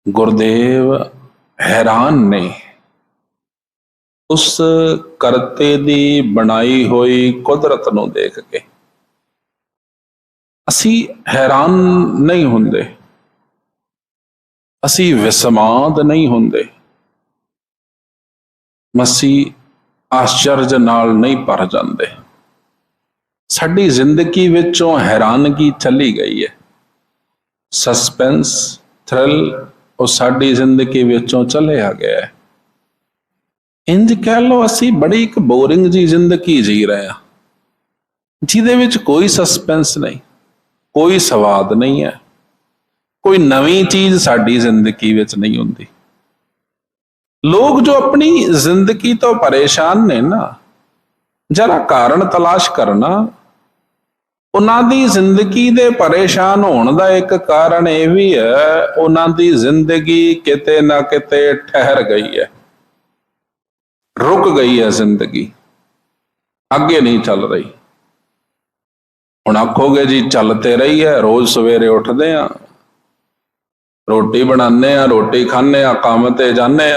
गुरदेव हैरान ने उस करते दी बनाई हुई कुदरत नूं देख के। असी हैरान नहीं हुंदे, असी विस्माद नहीं हुंदे, असी आश्चर्य नाल नहीं भर जांदे। साडी जिंदगी विचों हैरानगी चली गई है, सस्पेंस थ्रिल वो साडी जिंदगी विचों चलिया गया है। इंज कह लो असी बड़ी एक बोरिंग जी जिंदगी जी रहे हैं, जिहदे विच कोई सस्पेंस नहीं, कोई स्वाद नहीं है, कोई नवी चीज साडी जिंदगी विच नहीं हुंदी। लोग जो अपनी जिंदगी तो परेशान ने ना, जरा कारण तलाश करना। उन्हां दी जिंदगी दे परेशान होने का एक कारण यह भी है, उन्हां दी जिंदगी किते ना किते ठहर गई है, रुक गई है जिंदगी, आगे नहीं चल रही। हुण आखोगे जी चलते रही है, रोज सवेरे उठते हैं, रोटी बनाने, रोटी खाने, काम ते जाने,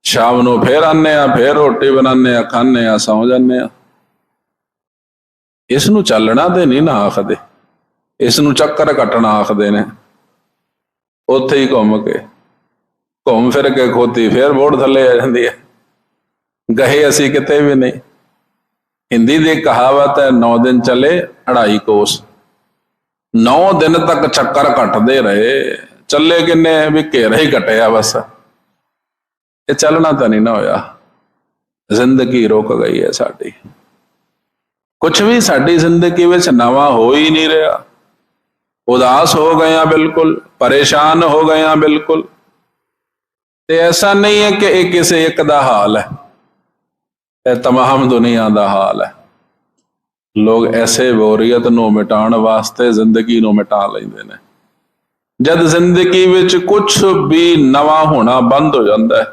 शाम नूं फिर आने, फिर रोटी बनाने, खाने, सौ जाने। इसनूं चलना ते नहीं ना आखदे, इसनूं चक्कर कटना आखदे ने। उत्थे ही घूम फिर के खोती फिर बोड़ थले आ जाती है, गए असी किते भी नहीं। हिंदी दी कहावत है, 9 दिन चले 2.5 कोस। 9 दिन तक चक्कर कटते रहे, चले किन्ने भी घेरा ही कटिया बस। ये चलना तो नहीं ना होया, जिंदगी रुक गई है साडी। कुछ भी साडी जिंदगी विच नवा हो ही नहीं रहा। उदास हो गए, बिल्कुल परेशान हो गए, बिल्कुल। ते ऐसा नहीं है कि एक किसी एक दा हाल है, यह तमाम दुनिया दा हाल है। लोग ऐसे बोरीयत नूं मिटाण वास्ते जिंदगी नूं मिटा लैंदे ने। जद जिंदगी विच कुछ भी नवा होना बंद हो जाता है,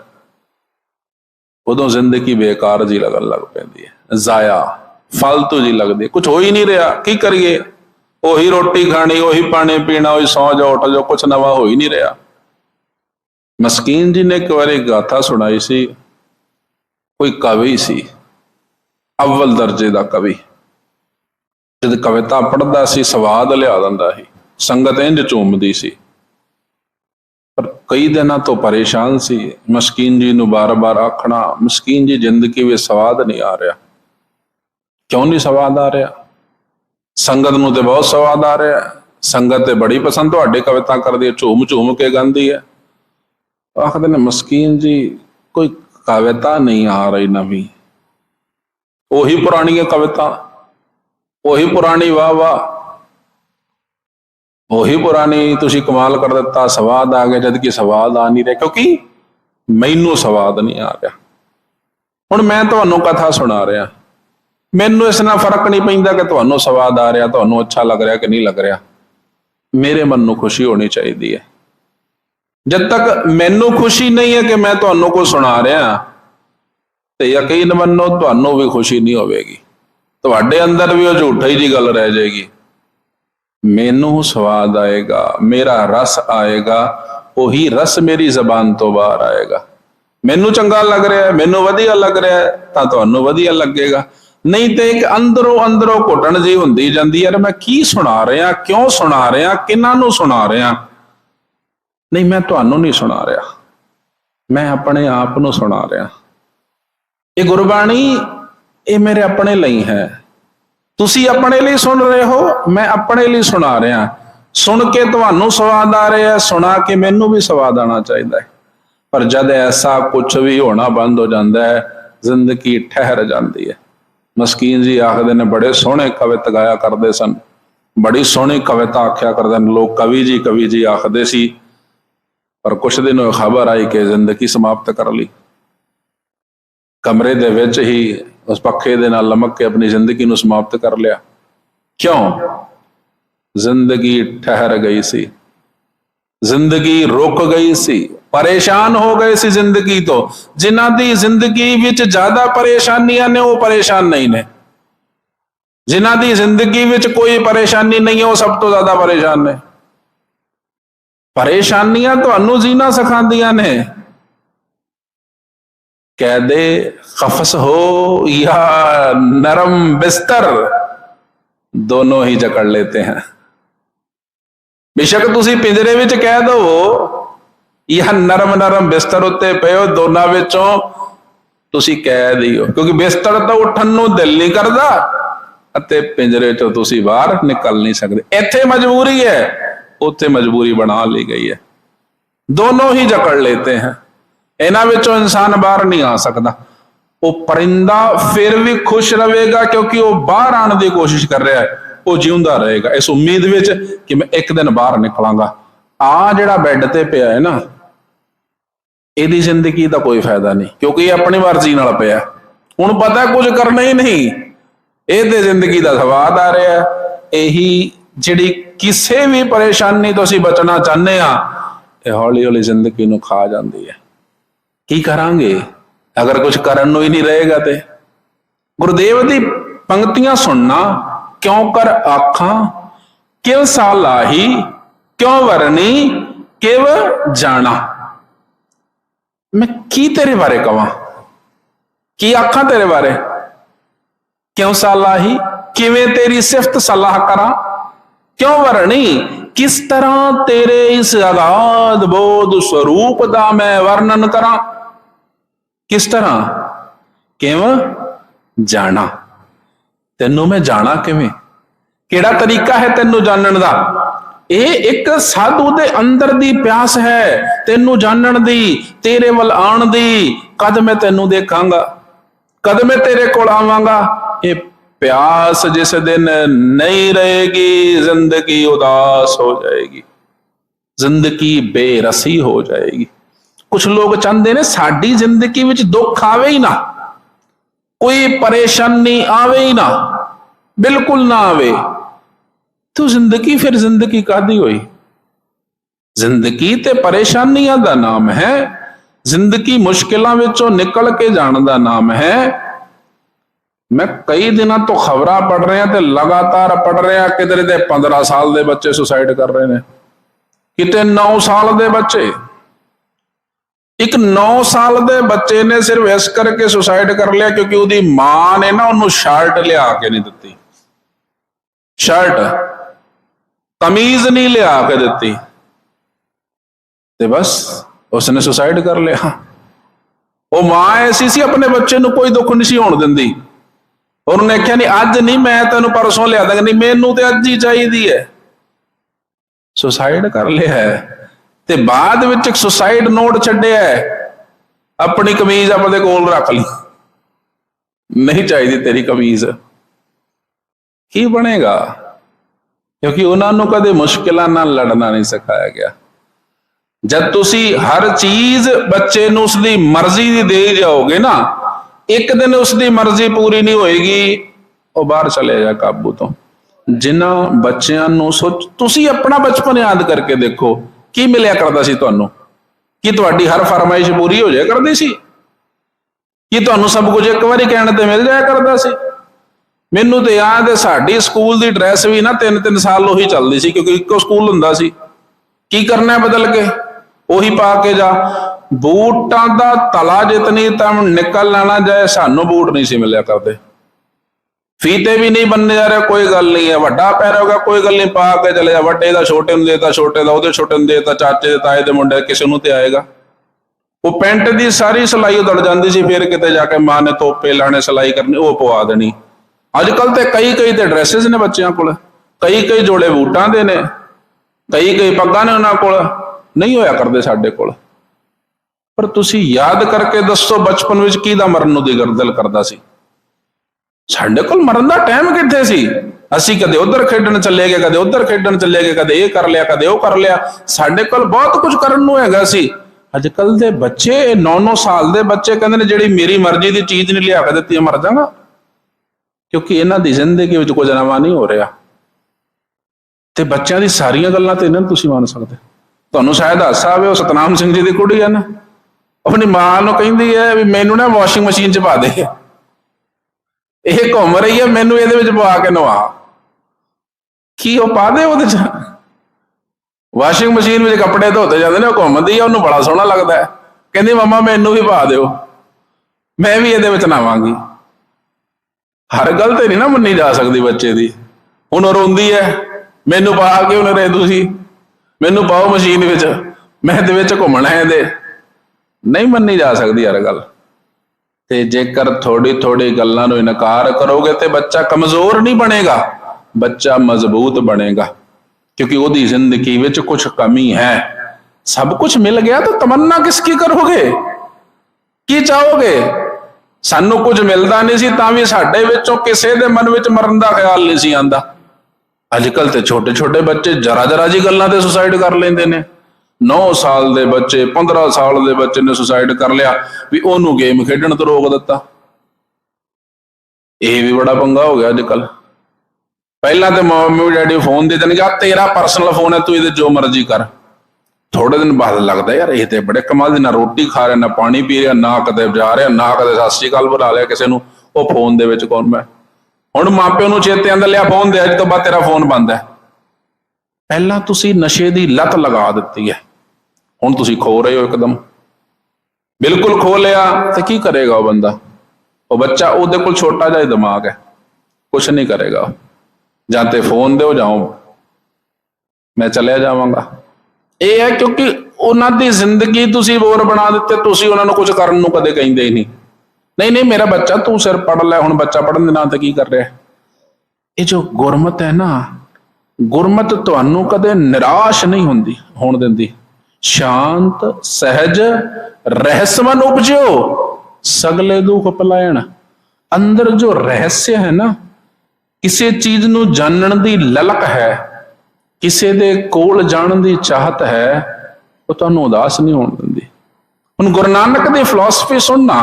उदों जिंदगी बेकार जी लगन लग पैंदी है, जाया फालतू जी लगती है। कुछ हो ही नहीं रहा, की करिए? ओही रोटी खानी, ओही पानी पीना, ओही सौ जाओ उठ जाओ, कुछ नवा हो ही नहीं रहा। मस्कीन जी ने एक बार एक गाथा सुनाई सी। कोई कवि सी, अव्वल दर्जे का कवि, जद कविता पढ़ता सी स्वाद लिया दिंदा सी, संगत इंज झूमदी सी। पर कई दिनों तो परेशान सी। मस्कीन जी नूं बार बार आखना, मस्कीन जी जिंदगी में स्वाद नहीं आ रहा। क्यों नहीं स्वाद आ रहा? संगत नूं ते बहुत स्वाद आ रहा है, संगत ते बड़ी पसंद तुहाडी कविता करदी है, झूम झूम के गांदी है। आखदे ने मस्कीन जी कोई कविता नहीं आ रही नवी, ओही पुरानी कविता, ओही पुरानी वाह वाह, ओही पुरानी तुसी कमाल कर दिता, स्वाद आ गया, जबकि स्वाद आ नहीं रहा, क्योंकि मैनू स्वाद नहीं आ रहा। हुण मैं तुहानू कथा सुना रहा, मैनू इस नाल फर्क नहीं पैंदा कि तुहानू स्वाद आ रहा, तुहानू अच्छा लग रहा कि नहीं लग रहा। मेरे मन नूं खुशी होनी चाहिए है। जब तक मैनू खुशी नहीं है कि मैं तुहानू को सुना रहा, तो यकीन मनो तुहानू भी खुशी नहीं होगी, तुहाडे अंदर भी वो झूठा ही जी गल रह जाएगी। मैनू स्वाद आएगा, मेरा रस आएगा, वही रस मेरी जबान तो बाहर आएगा। मैनू चंगा लग रहा है, मैनू वधिया लग रहा है, तो तुहानू वधिया लगेगा। नहीं तो एक अंदरों अंदरों घुटन जी हुंदी जांदी है, मैं की सुना रहा, क्यों सुना रहा, किन्हां नूं सुना रहा। नहीं, मैं तुहानू नहीं सुना रहा, मैं अपने आप नूं सुना रहा। ये गुरबाणी ये मेरे अपने लिए है, तुसी अपने लिए सुन रहे हो, मैं अपने लिए सुना रहा। सुन के तुहानू स्वाद आ रहा है, सुना के मैनू भी स्वाद आना चाहिए है। पर जब ऐसा कुछ भी होना बंद हो जाता है, जिंदगी ठहर जाती है। मस्कीन जी आखदे ने बड़े सोहने कविता गाया करते सन, बड़ी सोहनी कविता आख्या करते लोग, कवि जी आखदे सी। पर कुछ दिन खबर आई कि जिंदगी समाप्त कर ली, कमरे दे विच ही उस पखे दे नाल लमक के अपनी जिंदगी नूं समाप्त कर लिया। क्यों? जिंदगी ठहर गई सी, जिंदगी रुक गई सी, परेशान हो गए सी जिंदगी तो। जिन्हां दी जिंदगी विच ज्यादा परेशानियां ने वो परेशान नहीं ने, जिन्हां दी जिंदगी विच कोई परेशानी नहीं है वो सब तो ज्यादा परेशान ने। ਪਰੇਸ਼ਾਨੀਆਂ ਤੁਹਾਨੂੰ ਜੀਣਾ ਸਿਖਾਉਂਦੀਆਂ ਨੇ। कैदे खफस हो या नरम बिस्तर, दोनों ही जकड़ लेते हैं। बेशक तुसी पिंजरे विच कैद हो या नरम नरम बिस्तर उत्ते पे हो, दोनों विचों तुसी कैद ही हो, क्योंकि बिस्तर तो उठन नूं दिल नहीं करदा अते पिंजरे चों तुसी बाहर निकल नहीं सकदे। इत्थे मजबूरी है, उत्थे मजबूरी बना ली गई है, दोनों ही जकड़ लेते हैं। इन्हां विचों इंसान बाहर नहीं आ सकता। वो परिंदा फिर भी खुश रहेगा क्योंकि वो बाहर आने की कोशिश कर रहा है, वो जिउंदा रहेगा इस उम्मीद विच कि मैं एक दिन बाहर निकलांगा। आ जिहड़ा बैड ते पिया है ना, इहदी जिंदगी का कोई फायदा नहीं, क्योंकि ये अपनी मर्जी नाल पिया, हुण पता कुछ करना ही नहीं, इहदे जिंदगी का स्वाद आ रहा है। यही जिहड़ी किसी भी परेशानी तो असीं बचना चाहते हैं, ये हौली हौली जिंदगी नूं खा जाती है। की करांगे अगर कुछ करन नूं ही नहीं रहेगा। ते गुरुदेव दी पंक्तियां सुनना, क्यों कर आखां क्यों सालाही, क्यों वरनी किव जाना। मैं की तेरे बारे कवां, की आखां तेरे बारे, क्यों सालाही किवें तेरी सिफत सलाह करा, क्यों वरनी किस तरह तेरे इस अगाध बोध स्वरूप दा मैं वर्णन करा, किस तरह किवें जाना, तेनों मैं जाना किवें, केड़ा तरीका है तेनों जानन दा। ये एक साधु दे अंदर दी प्यास है तेनों जानन दी, तेरे वल आण दी, कद मैं तेनों देखांगा, कद मैं तेरे कोल आवांगा। ये प्यास जिस दिन नहीं रहेगी, जिंदगी उदास हो जाएगी, जिंदगी बेरसी हो जाएगी। कुछ लोग चाहते ने साडी जिंदगी विच दुख आवे ही ना, कोई परेशानी आवे ही ना, बिल्कुल ना आवे, तो जिंदगी फिर जिंदगी कादी होई। जिंदगी ते परेशानियां दा नाम है, जिंदगी मुश्किलों विचों निकल के जाने दा नाम है। मैं कई दिनों तो खबरां पढ़ रहा ते लगातार पढ़ रहा, किधर दे 15 साल दे बच्चे सुसाइड कर रहे हैं, किते 9 साल दे बच्चे। एक 9 साल दे बच्चे ने सिर्फ इस करके सुसाइड कर लिया क्योंकि उसकी मां ने ना उन्होंने शर्ट लिया के नहीं दी, शर्ट कमीज नहीं लिया के दी, ते बस उसने सुसाइड कर लिया। वो मां ऐसी सी अपने बच्चे को कोई दुख नहीं सी होने दिंदी, और उन्हें आख्या नहीं अज नहीं मैं तेन परसों लिया देंगे, नहीं मैनू तो अज ही चाहिए है, सुसाइड कर लिया है। ते बाद विच एक सुसाइड नोट छड्डिया है, अपनी कमीज अपने कोल रख ली, नहीं चाहिए तेरी कमीज, की बनेगा, क्योंकि उन्होंने कदे मुश्किलों नाल लड़ना नहीं सिखाया गया। जब तुसी हर चीज बच्चे नूं उसदी मर्जी दी दे जाओगे ना, एक दिन उसकी मर्जी पूरी नहीं होएगी, वो बाहर चले जा काबू तो। जिन्हां बच्चियां नूं सोच, तुसी अपना बचपन याद करके देखो, की मिलिया करता सी तुहानूं, कि तुहाडी हर फरमाइश पूरी हो जाया करदी सी, कि तुहानूं सब कुछ एक बारी कहने ते मिल जाया करता सी। मैनूं ते याद है साडी स्कूल की ड्रैस भी ना 3-3 साल उही चलदी सी, क्योंकि इक्को स्कूल हुंदा सी, की करना है बदल के उही पा के जा। बूटां दा तला जितनी तम निकल लाना जाए, सानूं बूट नहीं सी मिलिया करदे, फीते भी नहीं बनने जा रहे, कोई गल नहीं है, वड्डा पैर होगा कोई गल नहीं, पा के चले जा, वड्डे दा छोटे नूं देता, छोटे दा ओहदे छोटे नूं देता, चाचे दे ताए दे मुंडे किसे नूं ते आएगा। वो पेंट दी सारी सिलाई उधड़ जाती सी, फिर किते जाके मां ने तोपे लाने सिलाई करनी, वो पवा देनी। अजकल तो कई तो ड्रैसेस ने बच्चों को, कई जोड़े बूटां दे ने, कई पग्गां ने उन्हां कोल, नहीं होया करदे साडे कोल। पर तुसी याद करके दसो बचपन विच किहदा मरन नूं दिल करदा सी, साडे कोल मरन दा टाइम कित्थे सी। असीं कदे उधर खेडण चले गए, कदे उधर खेडण चले गए, कदे ये कर लिया, कदे वो कर लिया, साडे कोल बहुत कुछ करन नूं हैगा सी। अजकल दे बच्चे 9-9 साल दे बच्चे कहंदे ने जिहड़ी मेरी मर्जी दी चीज नहीं लिया के दित्ती मर जांगा, क्योंकि इन्हां दी जिंदगी विच कुछ नवां नहीं हो रहा। ते बच्चों दी सारियां गल्लां ते इन्हां तुसीं मान सकदे। तुहानूं शायद हासा आवे, वो सतनाम सिंह जी दी कुड़ी है ना, अपनी मां नूं कहिंदी है भी मैनूं ना वॉशिंग मशीन च पा दे, ये घूम रही है, मैनूं इहदे विच पवा के नवा, की वो पा दे, ਵਾਸ਼ਿੰਗ ਮਸ਼ੀਨ ਵਿੱਚ ਕੱਪੜੇ ਧੋਤੇ ਜਾਂਦੇ ਨੇ, ਉਹ ਘੁੰਮਦੀ ਆ, ਉਹਨੂੰ ਬੜਾ ਸੋਹਣਾ ਲੱਗਦਾ ਹੈ, ਕਹਿੰਦੀ ਮੰਮਾ ਮੈਨੂੰ ਵੀ ਪਾ ਦਿਓ, ਮੈਂ ਵੀ ਇਹਦੇ ਵਿੱਚ ਨਹਾਵਾਂਗੀ। ਹਰ ਗੱਲ ਤੇ ਨਹੀਂ ਨਾ ਮੰਨੀ ਜਾ ਸਕਦੀ ਬੱਚੇ ਦੀ। ਹੁਣ ਉਹ ਰੋਂਦੀ ਹੈ, ਮੈਨੂੰ ਪਾ ਕੇ ਉਹਨੇ ਰਹੇ, ਤੁਸੀਂ ਮੈਨੂੰ ਪਾਓ ਮਸ਼ੀਨ ਵਿੱਚ, ਮੈਂ ਇਹਦੇ ਵਿੱਚ ਘੁੰਮਣਾ ਹੈ, ਇਹਦੇ ਨਹੀਂ ਮੰਨੀ ਜਾ ਸਕਦੀ ਹਰ ਗੱਲ। ਤੇ ਜੇਕਰ ਥੋੜੀ ਥੋੜੀ ਗੱਲਾਂ ਨੂੰ ਇਨਕਾਰ ਕਰੋਗੇ ਤੇ ਬੱਚਾ ਕਮਜ਼ੋਰ ਨਹੀਂ ਬਣੇਗਾ, ਬੱਚਾ ਮਜ਼ਬੂਤ ਬਣੇਗਾ, क्योंकि ਉਹਦੀ ਜ਼ਿੰਦਗੀ ਵਿੱਚ ਕੁਝ ਕਮੀ ਹੈ। सब कुछ मिल गया तो तमन्ना किसकी करोगे, की चाहोगे? सानू कुछ मिलता नहीं सी तां भी साडे विचों किसे दे मन विच मरन दा ख्याल नहीं सी आंदा। अजकल ते छोटे छोटे बच्चे जरा जरा जी गल्लां ते सुसाइड कर लेंदे ने। 9 साल दे बच्चे 15 साल दे बच्चे ने सुसाइड कर लिया भी ओनू गेम खेडण तो रोक दिता। यह भी बड़ा पंगा हो गया अजकल। पहला तो मम्मी डैडी फोन दे देंगे, तेरा पर्सनल फोन है, तू ये जो मर्जी कर। थोड़े दिन बाद लगता यार ये तो बड़े कमाल दी, ना रोटी खा रहे, ना पानी पी रहे, ना कदे जा रहे, ना कदे सत श्री अकाल बुला लिया किसी नूं, वो फोन दे विच कौन मैं। हुण मां प्यो नूं चेते आंदा लिया फोन दे, अज तो बाद तेरा फोन बंद है। पहला तुसी नशे दी लत लगा दित्ती है, हुण तुसी खो रहे हो एकदम, बिल्कुल खो लिया तो की करेगा वो बंदा? वो बच्चा उहदे कोल छोटा जिहा दिमाग है, कुछ नहीं करेगा। जां ते फोन दो जाओ मैं चलिया जावांगा। ਇਹ ਹੈ ਕਿਉਂਕਿ ਉਹਨਾਂ ਦੀ ਜ਼ਿੰਦਗੀ ਤੁਸੀਂ ਬੋਰ ਬਣਾ ਦਿੱਤੇ, ਤੁਸੀਂ ਉਹਨਾਂ ਨੂੰ ਕੁਝ ਕਰਨ ਨੂੰ ਕਦੇ ਕਹਿੰਦੇ ਹੀ ਨਹੀਂ। ਨਹੀਂ ਨਹੀਂ ਮੇਰਾ ਬੱਚਾ ਤੂੰ ਸਿਰ ਪੜ ਲੈ, ਹੁਣ ਬੱਚਾ ਪੜਨ ਦੇ ਨਾਂ ਤੇ ਕੀ ਕਰ ਰਿਹਾ? ਇਹ ਜੋ ਗੁਰਮਤ ਹੈ ਨਾ, ਗੁਰਮਤ ਤੁਹਾਨੂੰ ਕਦੇ ਨਿਰਾਸ਼ ਨਹੀਂ ਹੁੰਦੀ ਹੋਣ ਦਿੰਦੀ। ਸ਼ਾਂਤ ਸਹਿਜ ਰਹੱਸਮਨ ਉਪਜਿਓ ਸਗਲੇ ਦੁੱਖ ਪਲਾਇਣ। ਅੰਦਰ ਜੋ ਰਹੱस्य ਹੈ ਨਾ, ਕਿਸੇ ਚੀਜ਼ ਨੂੰ ਜਾਣਨ ਦੀ ਲਲਕ ਹੈ, ਕਿਸੇ ਦੇ ਕੋਲ ਜਾਣ ਦੀ ਚਾਹਤ ਹੈ, ਉਹ ਤੁਹਾਨੂੰ ਉਦਾਸ ਨਹੀਂ ਹੋਣ ਦਿੰਦੀ। ਹੁਣ ਗੁਰੂ ਨਾਨਕ ਦੀ ਫਿਲਾਸਫੀ ਸੁਣਨਾ,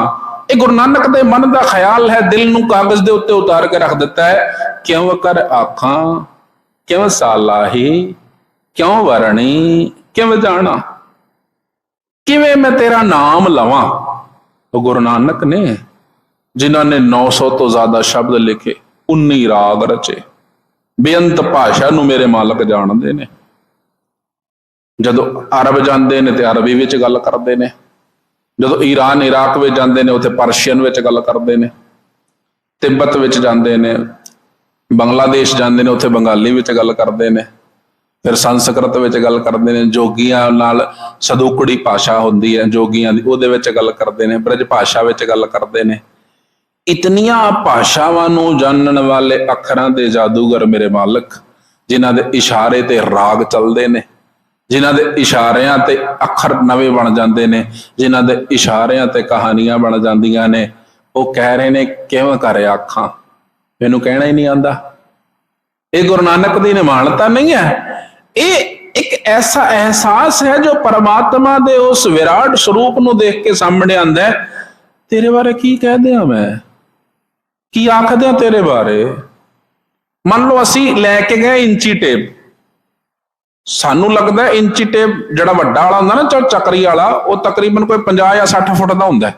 ਇਹ ਗੁਰੂ ਨਾਨਕ ਦੇ ਮਨ ਦਾ ਖਿਆਲ ਹੈ, ਦਿਲ ਨੂੰ ਕਾਗਜ਼ ਦੇ ਉੱਤੇ ਉਤਾਰ ਕੇ ਰੱਖ ਦਿੱਤਾ ਹੈ। ਕਿਉਂ ਕਰ ਆਖਾਂ ਕਿਉਂ ਸਾਲਾਹੀ, ਕਿਉਂ ਵਰਣੀ ਕਿਉਂ ਜਾਣਾ, ਕਿਵੇਂ ਮੈਂ ਤੇਰਾ ਨਾਮ ਲਵਾਂ। ਉਹ ਗੁਰੂ ਨਾਨਕ ਨੇ ਜਿਨ੍ਹਾਂ ਨੇ 900 ਤੋਂ ਜ਼ਿਆਦਾ ਸ਼ਬਦ ਲਿਖੇ, 19 ਰਾਗ ਰਚੇ, ਬੇਅੰਤ ਭਾਸ਼ਾ ਨੂੰ ਮੇਰੇ ਮਾਲਕ ਜਾਣਦੇ ਨੇ। ਜਦੋਂ ਅਰਬ ਜਾਂਦੇ ਨੇ ਤੇ ਅਰਬੀ ਵਿੱਚ ਗੱਲ ਕਰਦੇ ਨੇ, ਜਦੋਂ ਈਰਾਨ ਇਰਾਕ ਵਿੱਚ ਜਾਂਦੇ ਨੇ ਉੱਥੇ ਪਰਸ਼ੀਅਨ ਵਿੱਚ ਗੱਲ ਕਰਦੇ ਨੇ, ਤਿੱਬਤ ਵਿੱਚ ਜਾਂਦੇ ਨੇ, ਬੰਗਲਾਦੇਸ਼ ਜਾਂਦੇ ਨੇ ਉੱਥੇ ਬੰਗਾਲੀ ਵਿੱਚ ਗੱਲ ਕਰਦੇ ਨੇ, ਫਿਰ ਸੰਸਕ੍ਰਿਤ ਵਿੱਚ ਗੱਲ ਕਰਦੇ ਨੇ, ਜੋਗੀਆਂ ਨਾਲ ਸਦੂਕੜੀ ਭਾਸ਼ਾ ਹੁੰਦੀ ਹੈ ਜੋਗੀਆਂ ਦੀ, ਉਹਦੇ ਵਿੱਚ ਗੱਲ ਕਰਦੇ ਨੇ, ਬ੍ਰਜ ਭਾਸ਼ਾ ਵਿੱਚ ਗੱਲ ਕਰਦੇ ਨੇ। इतनिया भाषावां नूं जानन वाले अखरां दे जादूगर मेरे मालक, जिन्हां दे इशारे ते राग चलदे ने, जिन्हां दे इशारियां ते अखर नवे बन जांदे ने, जिन्हां दे इशारियां ते कहानियां बन जांदियां ने। वो कह रहे ने किवें कर आखां, मैनूं कहना ही नहीं आंदा। ये गुरु नानक दी निमाणता नहीं है, ये एक ऐसा एहसास है जो परमात्मा दे उस विराट स्वरूप नूं देख के सामने आंदा है। तेरे बारे की कह दिया मैं, की आखदे तेरे बारे। मान लो असी लैके गए इंची टेप, सानू लगता है इंची टेप जिहड़ा वड्डा वाला हुंदा ना चक्री वाला, वो तकरीबन कोई 50 या 60 फुट का हुंदा है।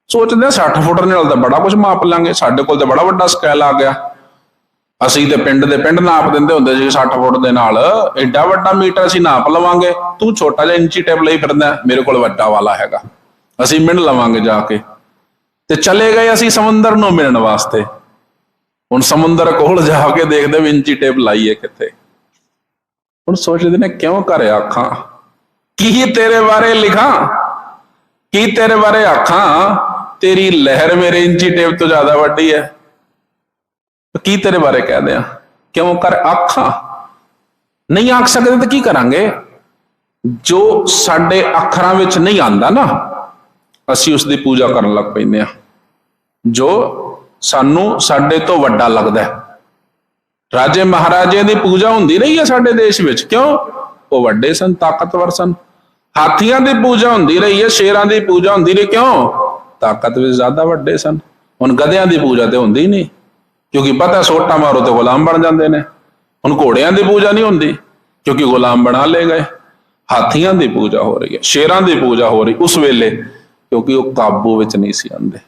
सोचते 60 फुट नाल तां बड़ा कुछ माप लांगे, साडे कोल तां बड़ा वड्डा स्केल आ गया। असी ते पिंड दे पिंड नाप दिंदे हुंदे जी 60 फुट दे नाल, एडा वड्डा मीटर असी नाप लवांगे। तू छोटा जिहा इंची टेप लई फिरदा, मेरे कोल वड्डा वाला हैगा, असी मिण लवांगे जाके। ते चले गए असी समुंदर नूं मिलण वास्ते, हुण समुंदर कोल जाके देखदे भी इंची टेप लाई है किथे। हुण सोचदे ने क्यों कर आखां, की तेरे बारे लिखां, की तेरे बारे आखां, तेरी लहर मेरे इंची टेप तो ज्यादा वड्डी है। की तेरे बारे कह दिया, क्यों कर आखां। नहीं आख सकते तो की करांगे? जो साडे अखरां विच नहीं आंदा ना, असी उसकी पूजा करन लग पैंदे आ, जो सानू साडे तो वड्डा लगदा है। राजे महाराजे की पूजा हुंदी रही है साडे देश विच, क्यों? वो वड्डे सन, ताकतवर सन। हाथियां की पूजा हुंदी रही है, शेरां की पूजा हुंदी रही, क्यों? ताकत विच ज्यादा वड्डे सन। हुण गधियां की पूजा तो हुंदी नहीं, क्योंकि पता सोटा मारो तो गुलाम बन जाते हैं। हुण घोड़ियां की पूजा नहीं हुंदी, क्योंकि गुलाम बना ले गए। हाथियां की पूजा हो रही है, शेरां की पूजा हो रही उस वेले, क्योंकि वो काबू विच नहीं सी आंदे।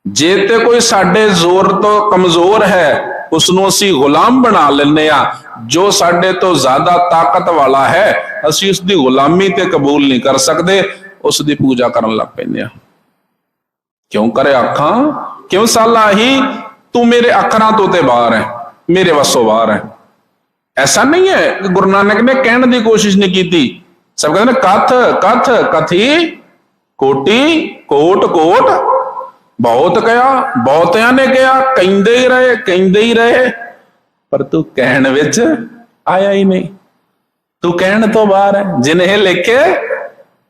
जे ते कोई साडे जोर तो कमजोर है, उसनों असी गुलाम बना लेने आ। जो साडे तो ज्यादा ताकत वाला है असी उसकी गुलामी ते कबूल नहीं कर सकते, उसकी पूजा करन लग पैंदे आ। क्यों करे आखा, क्यों साला ही तू मेरे अखरां तो ते बाहर है, मेरे वसों बाहर है। ऐसा नहीं है, गुरु नानक ने कहने की कोशिश नहीं की थी। सब कहते कथ कथ कथी कोटि कोट कोट, बहुत कहा, बहुतिया ने कहा, कहते ही रहे, पर तू कहण विच आया ही नहीं। तू कहण तो बाहर है। जिन्हें लिखे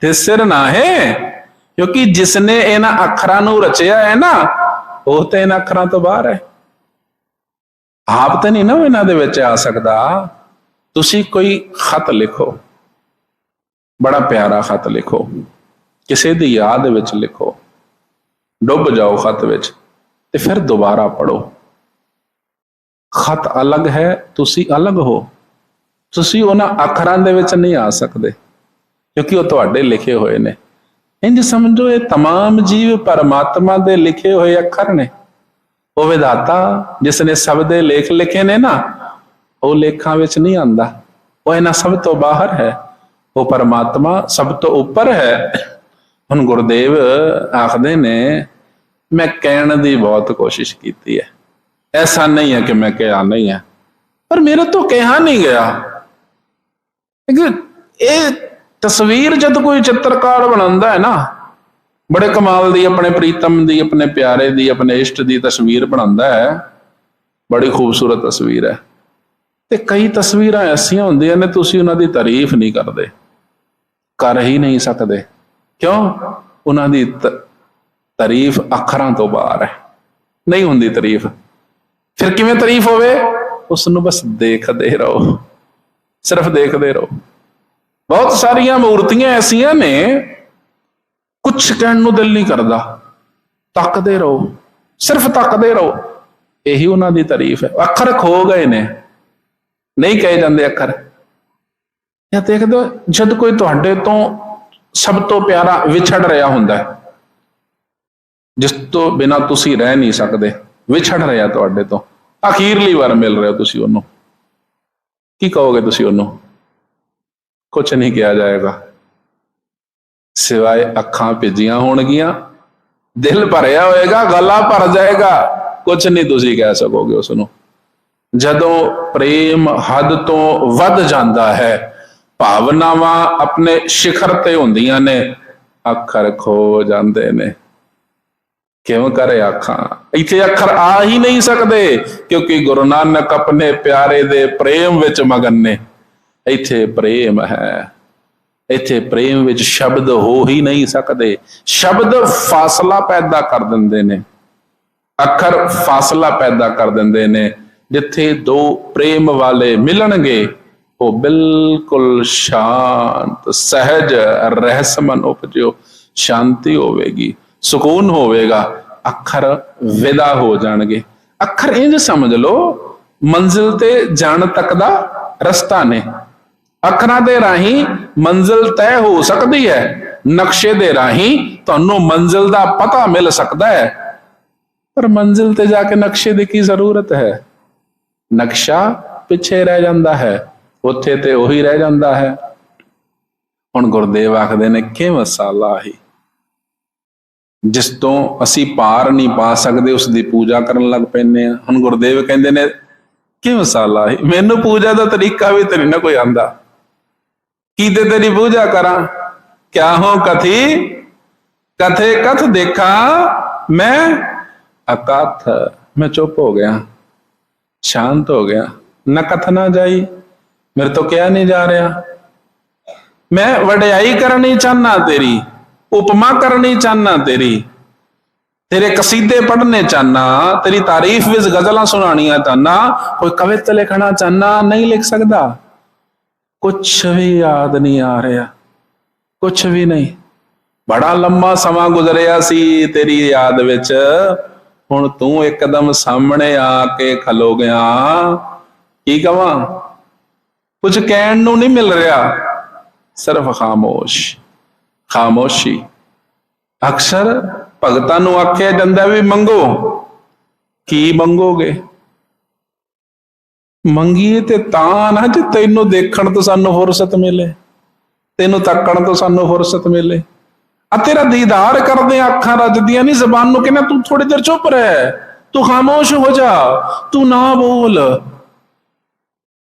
ते सिर ना है, क्योंकि जिसने इन्हां अखरां नूं रचिया है ना, वो तो इन्हां अखरां तो बाहर है। आप तो नहीं ना इन्हां दे विच आ सकदा। तुसी कोई खत लिखो, बड़ा प्यारा खत लिखो, किसी दी याद विच लिखो, डुब जाओ खत विच ते फिर दोबारा पढ़ो। खत अलग है, तुसी अलग हो। तुसी उन्हां अखरां दे विच नहीं आ सकदे, क्योंकि वो तुहाडे लिखे हुए ने। इंज समझो ये तमाम जीव परमात्मा दे लिखे हुए अखर ने। वो विधाता जिसने सब दे लेख लिखे ने ना, वो लेखां विच नहीं आंदा, वो इन्हां सब तो बाहर है। वो परमात्मा सब तो ऊपर है। हुण गुरुदेव आखदे ने मैं कहण दी बहुत कोशिश की है, ऐसा नहीं है कि मैं कहा नहीं है, पर मेरे तो कहा नहीं गया। ये तस्वीर जब कोई चित्रकार बनांदा है ना, बड़े कमाल दी अपने प्रीतम दी, अपने प्यारे दी, अपने इष्ट दी तस्वीर बनांदा है, बड़ी खूबसूरत तस्वीर है। ते कई तस्वीरां ऐसियां होंदियां ने तुसीं उन्हां दी तारीफ नहीं करदे, कर ही नहीं सकदे। क्यों? उन्हां दी तारीफ अखरां तो बाहर है, नहीं हुंदी तारीफ। फिर किवें तारीफ होवे? उसनूं बस देखदे रहो, सिर्फ देखदे रहो। बहुत सारियां मूर्तियां ऐसियां ने कुछ कहण नूं दिल नहीं करदा, तकदे रहो, सिर्फ तकदे रहो, यही उन्हां दी तारीफ है। अखर खो गए ने, नहीं कहे जाते अखर। या देख दो, जद कोई तुहाडे तो सब तो प्यारा विछड़ रहा हुंदा है, जिस तो बिना तुसी रह नहीं सकते, विछड़ रहा तुहाडे तो, अखीरली वार मिल रहे हो तुसी उन्होंने, की कहोगे तुसी उन्होंने? कुछ नहीं किया जाएगा, सिवाय अखां भिजियां होणगियां, दिल भरिया होएगा, गला भर जाएगा, कुछ नहीं तुसी कह सकोगे उसनों। जदों प्रेम हद तो वध जाता है, भावनावां अपने शिखर ते हुंदियां ने, अखर खो जाते ने। क्यों करे आखां? इत्थे अखर आ ही नहीं सकते, क्योंकि गुरु नानक अपने प्यारे दे प्रेम विच मगन ने। इत्थे प्रेम है, इत्थे प्रेम विच शब्द हो ही नहीं सकते। शब्द फासला पैदा कर देंदे ने, अखर फासला पैदा कर देंदे ने। जिथे दो प्रेम वाले मिलणगे, वो बिल्कुल शांत सहज रहसमन उपजो, शांति होवेगी, सुकून होवेगा, अखर विदा हो जाणगे। अखर इंज समझ लो मंजिल ते जाण तक दा रस्ता ने। अखरां दे राही मंजिल तय हो सकती है, नक्शे दे राही तुहानूं मंजिल दा पता मिल सकता है, पर मंजिल ते जाके नक्शे दी की जरूरत है? नक्शा पिछे रह जाता है, उत्थे ते उही रह जाता है। हुण गुरदेव आखदे ने कि मसाला ही जिस तो असी पार नहीं पा सकते, उसकी पूजा करन लग पैंदे आ। हुण गुरदेव कहंदे ने कि मसाला ही, मैनू पूजा का तरीका भी तो नहीं ना कोई आंदा, की ते तेरी पूजा करा? क्या हो कथी कथे कथ देखा मैं अकथ। मैं चुप हो गया, शांत हो गया, न कथ ना जाई, मेरे तो क्या नहीं जा रहा। मैं वड्याई करनी चाहना तेरी, उपमा करनी चाहना तेरी, तेरे कसीदे पढ़ने चाहना, तेरी तारीफ विच गजलां सुनानियां चाहना, कोई कविता लिखना चाहना, नहीं लिख सकता। कुछ भी याद नहीं आ रहा, कुछ भी नहीं। बड़ा लंबा समा गुजरिया सी तेरी याद विच, हुण तू एकदम सामने आके खलो गया, की कवां? कुछ कहण नूं नहीं मिल रहा, सिर्फ खामोश, खामोशी। अक्सर भगतां नूं आख्या जांदा भी मंगो, की मंगोगे? ਮੰਗੀਏ ਤੇ ਤਾਂ ਨਾ ਜੇ ਤੈਨੂੰ ਦੇਖਣ ਤੋਂ ਸਾਨੂੰ ਫੁਰਸਤ ਮਿਲੇ, ਤੈਨੂੰ ਤੱਕਣ ਤੋਂ ਸਾਨੂੰ ਫੁਰਸਤ ਮਿਲੇ। ਆ ਤੇਰਾ ਦੀਦਾਰ ਕਰਦੇ ਅੱਖਾਂ ਰੱਜਦੀਆਂ ਨਹੀਂ, ਜ਼ਬਾਨ ਨੂੰ ਕਹਿੰਦਾ ਤੂੰ ਥੋੜੀ ਦੇਰ ਚੁੱਪ ਰਹਿ, ਤੂੰ ਖਾਮੋਸ਼ ਹੋ ਜਾ, ਤੂੰ ਨਾ ਬੋਲ।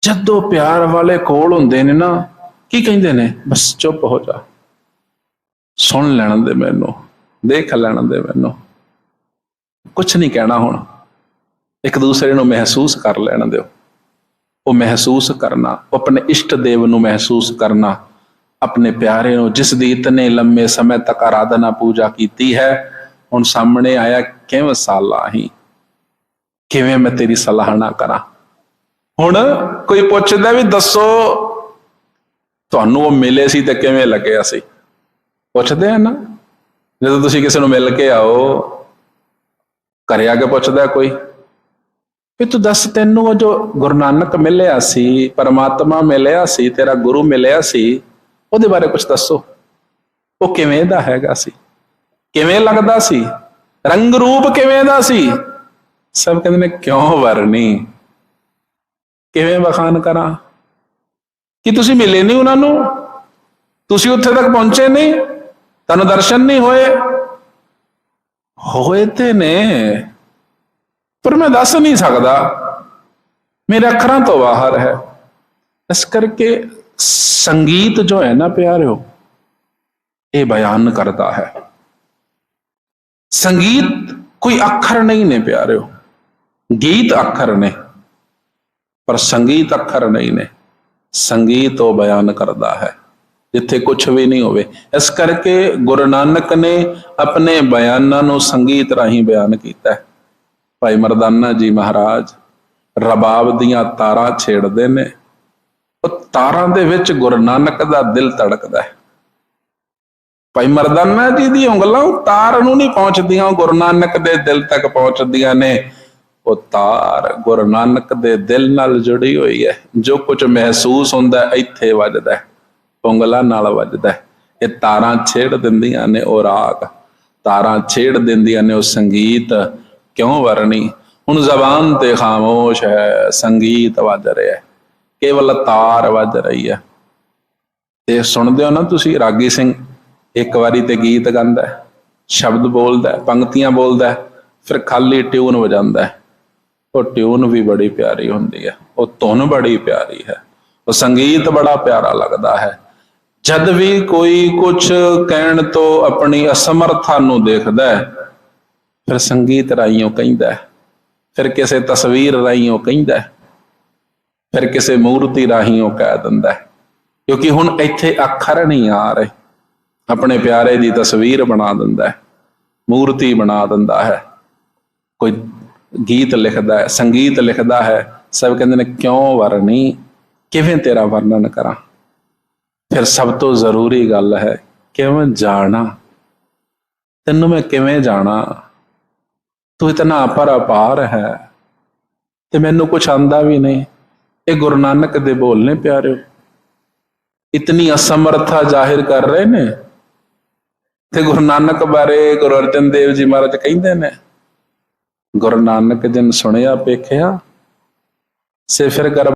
ਜਦੋਂ ਪਿਆਰ ਵਾਲੇ ਕੋਲ ਹੁੰਦੇ ਨੇ ਨਾ, ਕੀ ਕਹਿੰਦੇ ਨੇ? ਬਸ ਚੁੱਪ ਹੋ ਜਾ, ਸੁਣ ਲੈਣ ਦੇ ਮੈਨੂੰ, ਦੇਖ ਲੈਣ ਦੇ ਮੈਨੂੰ, ਕੁਛ ਨਹੀਂ ਕਹਿਣਾ ਹੁਣ, ਇੱਕ ਦੂਸਰੇ ਨੂੰ ਮਹਿਸੂਸ ਕਰ ਲੈਣ ਦਿਓ। ਉਹ ਮਹਿਸੂਸ ਕਰਨਾ, ਉਹ ਆਪਣੇ ਇਸ਼ਟ ਦੇਵ ਨੂੰ ਮਹਿਸੂਸ ਕਰਨਾ, ਆਪਣੇ ਪਿਆਰੇ ਨੂੰ ਜਿਸ ਦੀ ਇਤਨੇ ਲੰਮੇ ਸਮੇਂ ਤੱਕ ਆਰਾਧਨਾ ਪੂਜਾ ਕੀਤੀ ਹੈ, ਹੁਣ ਸਾਹਮਣੇ ਆਇਆ ਕਿਵੇਂ ਸਾਲਾ ਹੀ, ਕਿਵੇਂ ਮੈਂ ਤੇਰੀ ਸਲਾਹਨਾ ਕਰਾਂ। ਹੁਣ ਕੋਈ ਪੁੱਛਦਾ ਵੀ ਦੱਸੋ ਤੁਹਾਨੂੰ ਉਹ ਮਿਲੇ ਸੀ ਤੇ ਕਿਵੇਂ ਲੱਗਿਆ ਸੀ? ਪੁੱਛਦੇ ਆ ਨਾ, ਜਦੋਂ ਤੁਸੀਂ ਕਿਸੇ ਨੂੰ ਮਿਲ ਕੇ ਆਓ, ਘਰੇ ਆ ਕੇ ਪੁੱਛਦਾ ਕੋਈ ਵੀ ਤੂੰ ਦੱਸ ਤੈਨੂੰ ਉਹ ਜੋ ਗੁਰੂ ਨਾਨਕ ਮਿਲਿਆ ਸੀ, ਪਰਮਾਤਮਾ ਮਿਲਿਆ ਸੀ, ਤੇਰਾ ਗੁਰੂ ਮਿਲਿਆ ਸੀ, ਉਹਦੇ ਬਾਰੇ ਕੁਝ ਦੱਸੋ, ਉਹ ਕਿਵੇਂ ਦਾ ਹੈਗਾ ਸੀ, ਕਿਵੇਂ ਲੱਗਦਾ ਸੀ, ਰੰਗ ਰੂਪ ਕਿਵੇਂ ਦਾ ਸੀ? ਸਭ ਕਹਿੰਦੇ ਨੇ ਕਿਉਂ ਵਰਨੀ, ਕਿਵੇਂ ਬਖਾਨ ਕਰਾਂ? ਕਿ ਤੁਸੀਂ ਮਿਲੇ ਨਹੀਂ ਉਹਨਾਂ ਨੂੰ, ਤੁਸੀਂ ਉੱਥੇ ਤੱਕ ਪਹੁੰਚੇ ਨਹੀਂ, ਤੁਹਾਨੂੰ ਦਰਸ਼ਨ ਨਹੀਂ ਹੋਏ? ਹੋਏ ਤੇ ਨੇ, ਪਰ ਮੈਂ ਦੱਸ ਨਹੀਂ ਸਕਦਾ, ਮੇਰੇ ਅੱਖਰਾਂ ਤੋਂ ਬਾਹਰ ਹੈ। ਇਸ ਕਰਕੇ ਸੰਗੀਤ ਜੋ ਹੈ ਨਾ ਪਿਆਰਿਓ, ਇਹ ਬਿਆਨ ਕਰਦਾ ਹੈ। ਸੰਗੀਤ ਕੋਈ ਅੱਖਰ ਨਹੀਂ ਨੇ ਪਿਆਰਿਓ, ਗੀਤ ਅੱਖਰ ਨੇ, ਪਰ ਸੰਗੀਤ ਅੱਖਰ ਨਹੀਂ ਨੇ। ਸੰਗੀਤ ਉਹ ਬਿਆਨ ਕਰਦਾ ਹੈ ਜਿੱਥੇ ਕੁਛ ਵੀ ਨਹੀਂ ਹੋਵੇ। ਇਸ ਕਰਕੇ ਗੁਰੂ ਨਾਨਕ ਨੇ ਆਪਣੇ ਬਿਆਨਾਂ ਨੂੰ ਸੰਗੀਤ ਰਾਹੀਂ ਬਿਆਨ ਕੀਤਾ ਹੈ। ਭਾਈ ਮਰਦਾਨਾ ਜੀ ਮਹਾਰਾਜ ਰਬਾਬ ਦੀਆਂ ਤਾਰਾਂ ਛੇੜਦੇ ਨੇ, ਉਹ ਤਾਰਾਂ ਦੇ ਵਿੱਚ ਗੁਰੂ ਨਾਨਕ ਦਾ ਦਿਲ ਧੜਕਦਾ ਹੈ। ਭਾਈ ਮਰਦਾਨਾ ਜੀ ਦੀ ਉਂਗਲਾਂ ਤਾਰ ਨੂੰ ਨਹੀਂ ਪਹੁੰਚਦੀਆਂ, ਗੁਰੂ ਨਾਨਕ ਦੇ ਦਿਲ ਤੱਕ ਪਹੁੰਚਦੀਆਂ ਨੇ। ਉਹ ਤਾਰ ਗੁਰੂ ਨਾਨਕ ਦੇ ਦਿਲ ਨਾਲ ਜੁੜੀ ਹੋਈ ਹੈ। ਜੋ ਕੁਝ ਮਹਿਸੂਸ ਹੁੰਦਾ ਇੱਥੇ ਵੱਜਦਾ ਹੈ, ਉਂਗਲਾਂ ਨਾਲ ਵੱਜਦਾ ਹੈ। ਇਹ ਤਾਰਾਂ ਛੇੜ ਦਿੰਦੀਆਂ ਨੇ ਉਹ ਰਾਗ, ਤਾਰਾਂ ਛੇੜ ਦਿੰਦੀਆਂ ਨੇ ਉਹ ਸੰਗੀਤ। ਕਿਉਂ ਵਰਣੀ? ਹੁਣ ਜ਼ਬਾਨ ਤੇ ਖਾਮੋਸ਼ ਹੈ, ਸੰਗੀਤ ਵੱਜ ਰਿਹਾ ਹੈ, ਕੇਵਲ ਤਾਰ ਵੱਜ ਰਹੀ ਹੈ। ਤੇ ਸੁਣਦੇ ਹੋ ਨਾ ਤੁਸੀਂ, ਰਾਗੀ ਸਿੰਘ ਇੱਕ ਵਾਰੀ ਤੇ ਗੀਤ ਗਾਉਂਦਾ, ਸ਼ਬਦ ਬੋਲਦਾ, ਪੰਕਤੀਆਂ ਬੋਲਦਾ, ਫਿਰ ਖਾਲੀ ਟਿਊਨ ਵਜਾਉਂਦਾ ਹੈ। ਉਹ ਟਿਊਨ ਵੀ ਬੜੀ ਪਿਆਰੀ ਹੁੰਦੀ ਹੈ, ਉਹ ਧੁਨ ਬੜੀ ਪਿਆਰੀ ਹੈ, ਉਹ ਸੰਗੀਤ ਬੜਾ ਪਿਆਰਾ ਲੱਗਦਾ ਹੈ। ਜਦ ਵੀ ਕੋਈ ਕੁਛ ਕਹਿਣ ਤੋਂ ਆਪਣੀ ਅਸਮਰਥਾ ਨੂੰ ਦੇਖਦਾ ਹੈ, ਫਿਰ ਸੰਗੀਤ ਰਾਹੀਂ ਕਹਿੰਦਾ, ਫਿਰ ਕਿਸੇ ਤਸਵੀਰ ਰਾਹੀਂ ਕਹਿੰਦਾ, ਫਿਰ ਕਿਸੇ ਮੂਰਤੀ ਰਾਹੀਂ ਉਹ ਕਹਿ ਦਿੰਦਾ। ਕਿਉਂਕਿ ਹੁਣ ਇੱਥੇ ਅੱਖਰ ਨਹੀਂ ਆ ਰਹੇ, ਆਪਣੇ ਪਿਆਰੇ ਦੀ ਤਸਵੀਰ ਬਣਾ ਦਿੰਦਾ, ਮੂਰਤੀ ਬਣਾ ਦਿੰਦਾ ਹੈ। ਕੋਈ ਗੀਤ ਲਿਖਦਾ ਹੈ, ਸੰਗੀਤ ਲਿਖਦਾ ਹੈ, ਸਭ ਕਹਿੰਦੇ ਨੇ ਕਿਉਂ ਵਰਣੀ, ਕਿਵੇਂ ਤੇਰਾ ਵਰਣਨ ਕਰਾਂ? ਫਿਰ ਸਭ ਤੋਂ ਜ਼ਰੂਰੀ ਗੱਲ ਹੈ ਕਿਵੇਂ ਜਾਣਾ, ਤੈਨੂੰ ਮੈਂ ਕਿਵੇਂ ਜਾਣਾ? ਤੂੰ ਇਤਨਾ ਅਪਾਰ ਹੈ ਤੇ ਮੈਨੂੰ ਕੁਛ ਆਂਦਾ ਵੀ ਨਹੀਂ। ਇਹ ਗੁਰੂ ਨਾਨਕ ਦੇ ਬੋਲ ਨੇ ਪਿਆਰਿਓ, ਇਤਨੀ ਅਸਮਰਥਾ ਜ਼ਾਹਿਰ ਕਰ ਰਹੇ ਨੇ। ਤੇ ਗੁਰੂ ਨਾਨਕ ਬਾਰੇ ਗੁਰੂ ਅਰਜਨ ਦੇਵ ਜੀ ਮਹਾਰਾਜ ਕਹਿੰਦੇ ਨੇ, ਗੁਰੂ ਨਾਨਕ ਜਿਨ ਸੁਣਿਆ ਵੇਖਿਆ ਸੇ ਫਿਰ